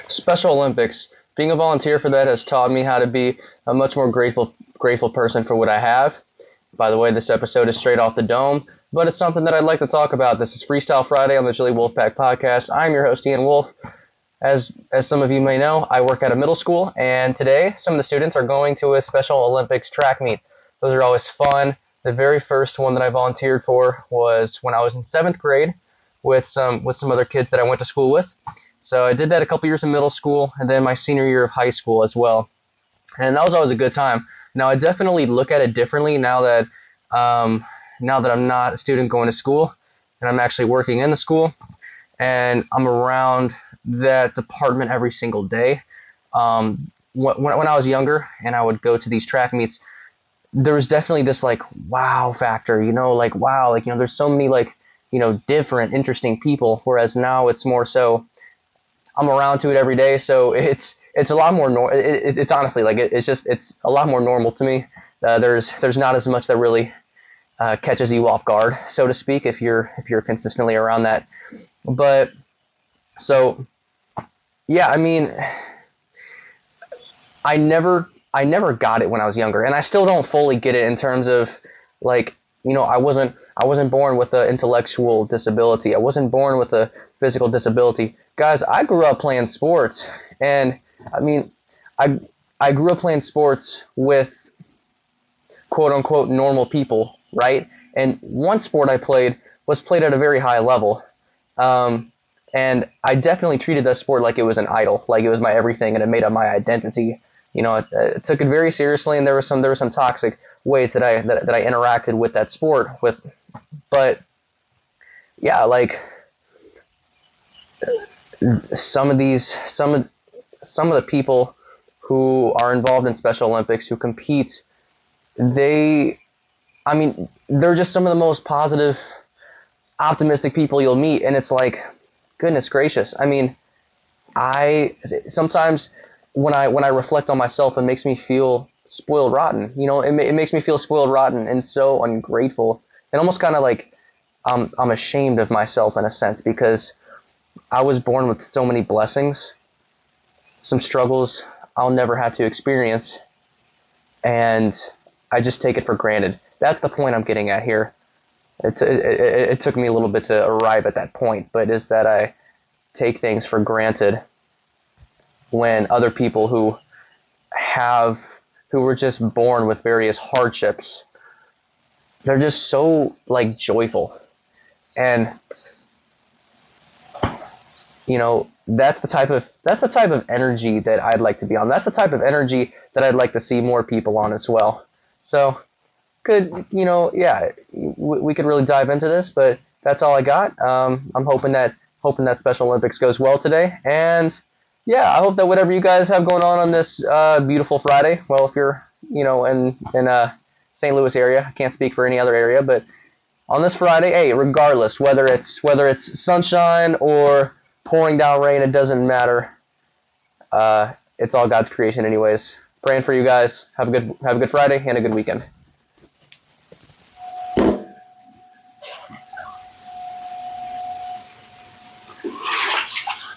Special Olympics. Being a volunteer for that has taught me how to be a much more grateful person for what I have. By the way, this episode is straight off the dome, but it's something that I'd like to talk about. This is Freestyle Friday on the Chili Wolfpack podcast. I'm your host, Ian Wolf. As some of you may know, I work at a middle school, and today some of the students are going to a Special Olympics track meet. Those are always fun. The very first one that I volunteered for was when I was in 7th grade with some other kids that I went to school with. So I did that a couple years in middle school, and then my senior year of high school as well. And that was always a good time. Now I definitely look at it differently now that I'm not a student going to school, and I'm actually working in the school, and I'm around that department every single day. When I was younger and I would go to these track meets, there was definitely this like wow factor, like wow, there's so many different, interesting people. Whereas now it's more so I'm around to it every day, so it's a lot more it's honestly it's a lot more normal to me. There's not as much that really catches you off guard, so to speak, if you're consistently around that. But so yeah, I mean, I never got it when I was younger, and I still don't fully get it in terms of I wasn't born with an intellectual disability. I wasn't born with a physical disability. Guys, I grew up playing sports, and I mean, I grew up playing sports with quote unquote normal people, right? And one sport I played was played at a very high level. And I definitely treated that sport like it was an idol, like it was my everything, and it made up my identity. I took it very seriously, and there were some toxic ways that I interacted with that sport with. But yeah, like some of the people who are involved in Special Olympics, who compete, they're just some of the most positive, optimistic people you'll meet, and it's like, goodness gracious. I mean, I sometimes when I reflect on myself, it makes me feel spoiled rotten. It makes me feel spoiled rotten and so ungrateful, and almost kind of like I'm ashamed of myself in a sense, because I was born with so many blessings, some struggles I'll never have to experience, and I just take it for granted. That's the point I'm getting at here. It took me a little bit to arrive at that point, but is that I take things for granted when other people who were just born with various hardships, they're just so joyful. And that's the type of energy that I'd like to be on. That's the type of energy that I'd like to see more people on as well. So we could really dive into this, but that's all I got. I'm hoping that Special Olympics goes well today, and yeah, I hope that whatever you guys have going on this beautiful Friday. Well, if you're in St. Louis area, I can't speak for any other area, but on this Friday, hey, regardless whether it's sunshine or pouring down rain, it doesn't matter. It's all God's creation, anyways. Praying for you guys. Have a good Friday and a good weekend.